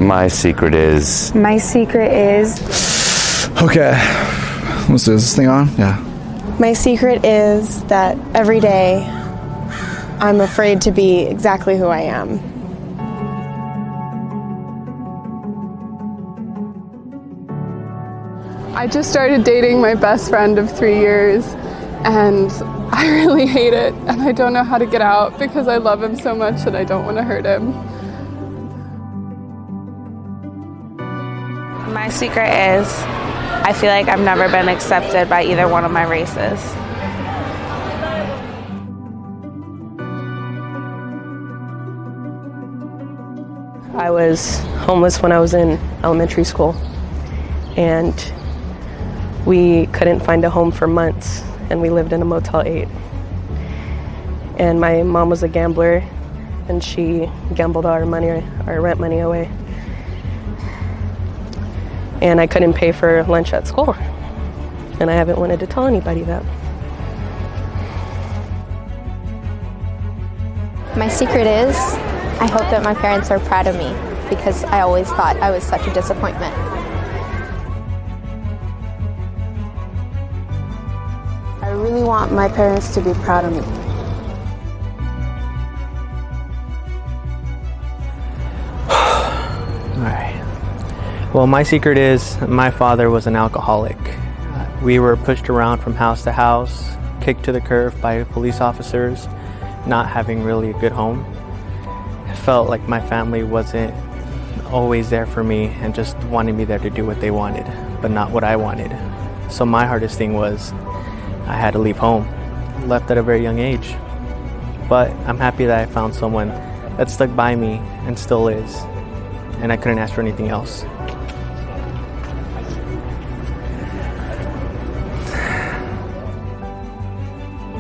My secret is... My secret is... Okay. Is this thing on? Yeah. My secret is that every day I'm afraid to be exactly who I am. I just started dating my best friend of 3 years, and I really hate it, and I don't know how to get out because I love him so much and I don't want to hurt him. My secret is I feel like I've never been accepted by either one of my races. I was homeless when I was in elementary school, and we couldn't find a home for months, and we lived in a Motel 8. And my mom was a gambler, and she gambled our rent money away. And I couldn't pay for lunch at school, and I haven't wanted to tell anybody that. My secret is I hope that my parents are proud of me because I always thought I was such a disappointment. I really want my parents to be proud of me. Well, my secret is my father was an alcoholic. We were pushed around from house to house, kicked to the curb by police officers, not having really a good home. I felt like my family wasn't always there for me and just wanted me there to do what they wanted, but not what I wanted. So my hardest thing was I had to leave home, left at a very young age. But I'm happy that I found someone that stuck by me and still is, and I couldn't ask for anything else.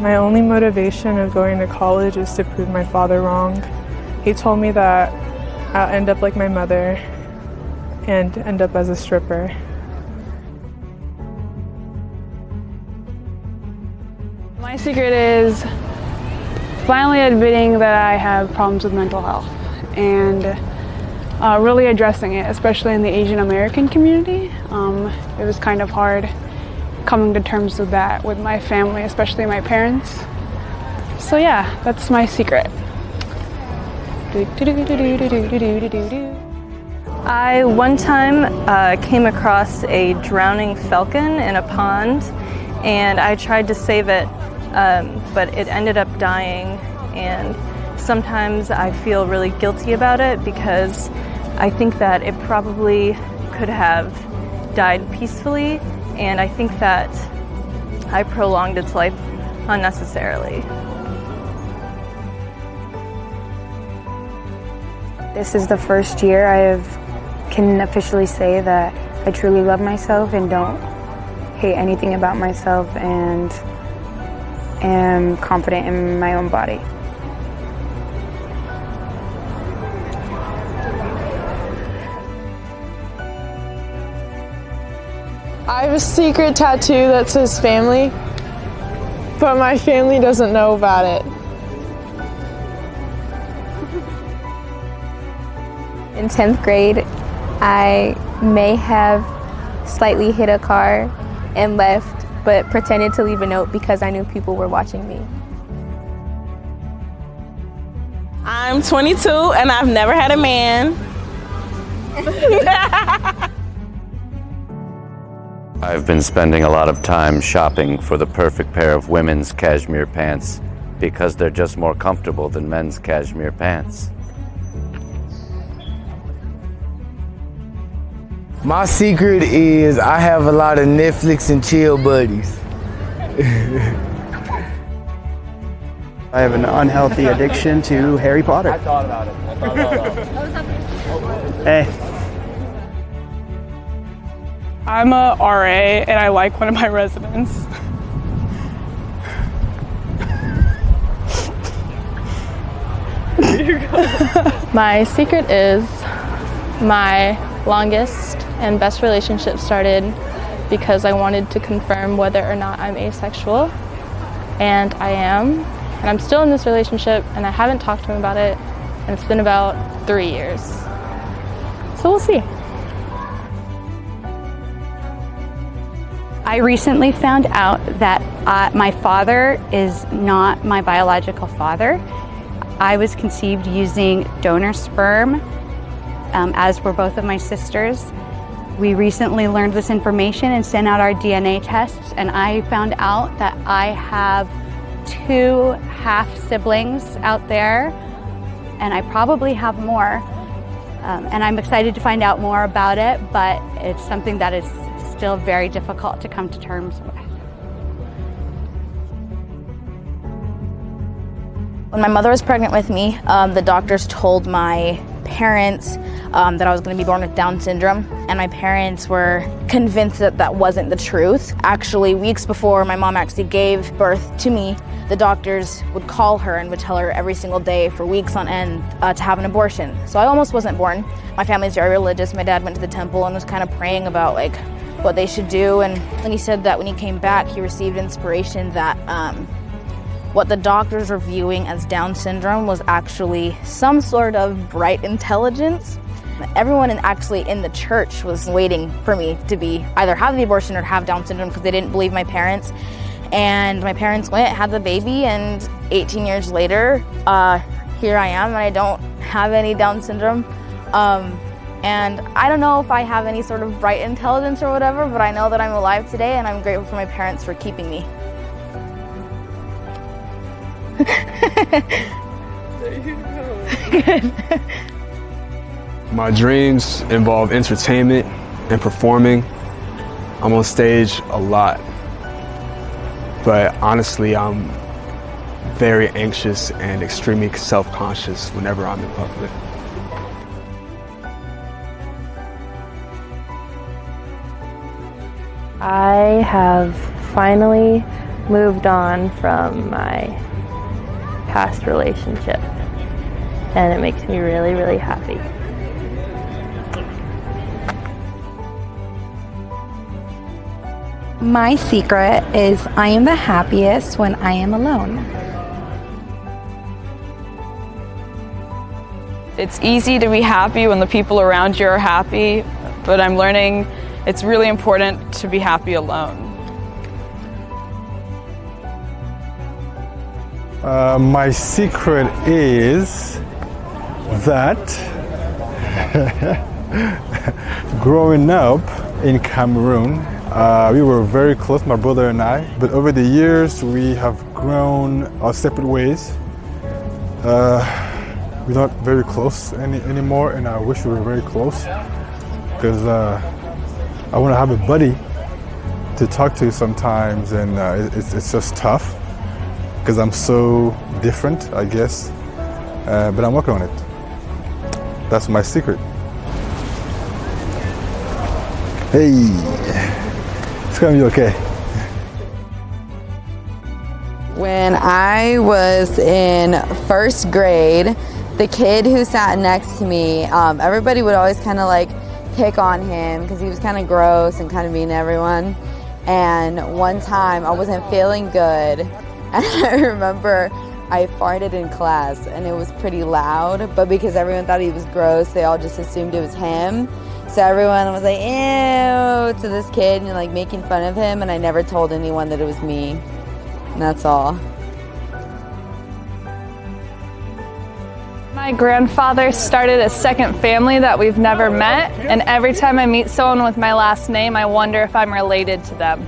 My only motivation of going to college is to prove my father wrong. He told me that I'll end up like my mother and end up as a stripper. My secret is finally admitting that I have problems with mental health and really addressing it, especially in the Asian American community. It was kind of hard coming to terms with that with my family, especially my parents. So yeah, that's my secret. I one time came across a drowning falcon in a pond, and I tried to save it, but it ended up dying, and sometimes I feel really guilty about it because I think that it probably could have died peacefully, and I think that I prolonged its life unnecessarily. This is the first year I can officially say that I truly love myself and don't hate anything about myself and am confident in my own body. I have a secret tattoo that says family, but my family doesn't know about it. In 10th grade, I may have slightly hit a car and left, but pretended to leave a note because I knew people were watching me. I'm 22 and I've never had a man. I've been spending a lot of time shopping for the perfect pair of women's cashmere pants because they're just more comfortable than men's cashmere pants. My secret is I have a lot of Netflix and chill buddies. I have an unhealthy addiction to Harry Potter. I thought about it. Hey. I'm a RA and I like one of my residents. My secret is my longest and best relationship started because I wanted to confirm whether or not I'm asexual, and I am. And I'm still in this relationship and I haven't talked to him about it, and it's been about 3 years. So we'll see. I recently found out that my father is not my biological father. I was conceived using donor sperm, as were both of my sisters. We recently learned this information and sent out our DNA tests, and I found out that I have 2 half-siblings out there, and I probably have more. And I'm excited to find out more about it, but it's something that is still very difficult to come to terms with. When my mother was pregnant with me, the doctors told my parents that I was going to be born with Down syndrome, and my parents were convinced that that wasn't the truth. Actually, weeks before my mom actually gave birth to me, the doctors would call her and would tell her every single day for weeks on end to have an abortion. So I almost wasn't born. My family's very religious. My dad went to the temple and was kind of praying about like what they should do, and he said that when he came back, he received inspiration that what the doctors were viewing as Down syndrome was actually some sort of bright intelligence. Everyone actually in the church was waiting for me to be either have the abortion or have Down syndrome because they didn't believe my parents. And my parents went, had the baby, and 18 years later, here I am, and I don't have any Down syndrome. And I don't know if I have any sort of bright intelligence or whatever, but I know that I'm alive today, and I'm grateful for my parents for keeping me. There you go. My dreams involve entertainment and performing. I'm on stage a lot, but honestly, I'm very anxious and extremely self-conscious whenever I'm in public. I have finally moved on from my past relationship, and it makes me really, really happy. My secret is I am the happiest when I am alone. It's easy to be happy when the people around you are happy, but I'm learning it's really important to be happy alone. My secret is that growing up in Cameroon, we were very close, my brother and I, but over the years we have grown our separate ways. We're not very close anymore, and I wish we were very close because I want to have a buddy to talk to sometimes, and it's just tough because I'm so different, I guess, but I'm working on it. That's my secret. Hey, it's gonna be okay. When I was in first grade, the kid who sat next to me, everybody would always kind of like pick on him because he was kind of gross and kind of mean to everyone. And one time I wasn't feeling good, and I remember I farted in class, and it was pretty loud, but because everyone thought he was gross, they all just assumed it was him. So everyone was like, ew, to this kid, and like making fun of him, and I never told anyone that it was me. And that's all. My grandfather started a second family that we've never met, and every time I meet someone with my last name, I wonder if I'm related to them.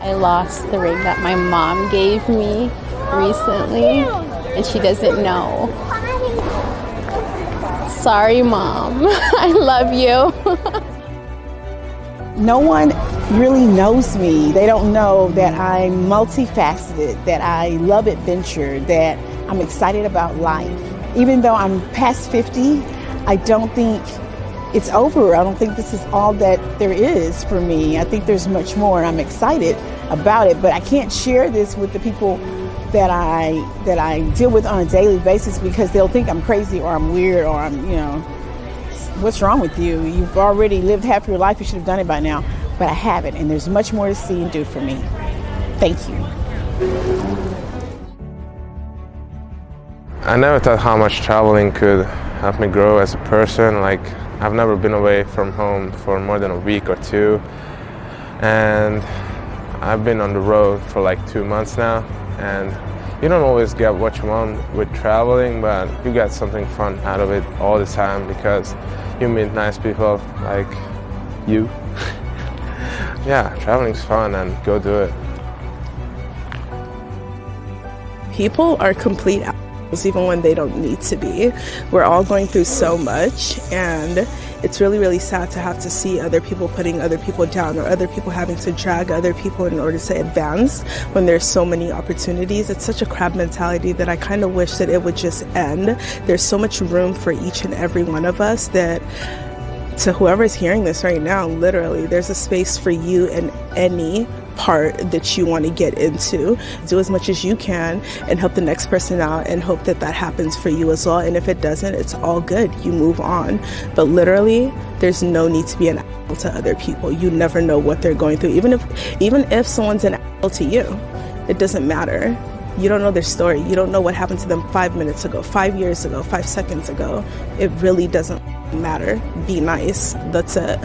I lost the ring that my mom gave me recently, and she doesn't know. Sorry, Mom. I love you. No one really knows me. They don't know that I'm multifaceted, that I love adventure, that I'm excited about life. Even though I'm past 50, I don't think it's over. I don't think this is all that there is for me. I think there's much more, and I'm excited about it, but I can't share this with the people that I deal with on a daily basis because they'll think I'm crazy or I'm weird or I'm, what's wrong with you? You've already lived half your life. You should have done it by now. But I haven't, and there's much more to see and do for me. Thank you. I never thought how much traveling could helped me grow as a person. Like, I've never been away from home for more than a week or two, and I've been on the road for like 2 months now, and you don't always get what you want with traveling, but you get something fun out of it all the time because you meet nice people like you. Yeah, traveling's fun, and go do it. People are complete assholes even when they don't need to be. We're all going through so much, and it's really, really sad to have to see other people putting other people down, or other people having to drag other people in order to advance when there's so many opportunities. It's such a crab mentality that I kind of wish that it would just end. There's so much room for each and every one of us that, to whoever's hearing this right now, literally, there's a space for you in any part that you want to get into. Do as much as you can and help the next person out, and hope that that happens for you as well. And if it doesn't, it's all good. You move on. But literally, there's no need to be an asshole to other people. You never know what they're going through. Even if someone's an asshole to you, it doesn't matter. You don't know their story. You don't know what happened to them 5 minutes ago, 5 years ago, 5 seconds ago. It really doesn't matter. Be nice. That's it.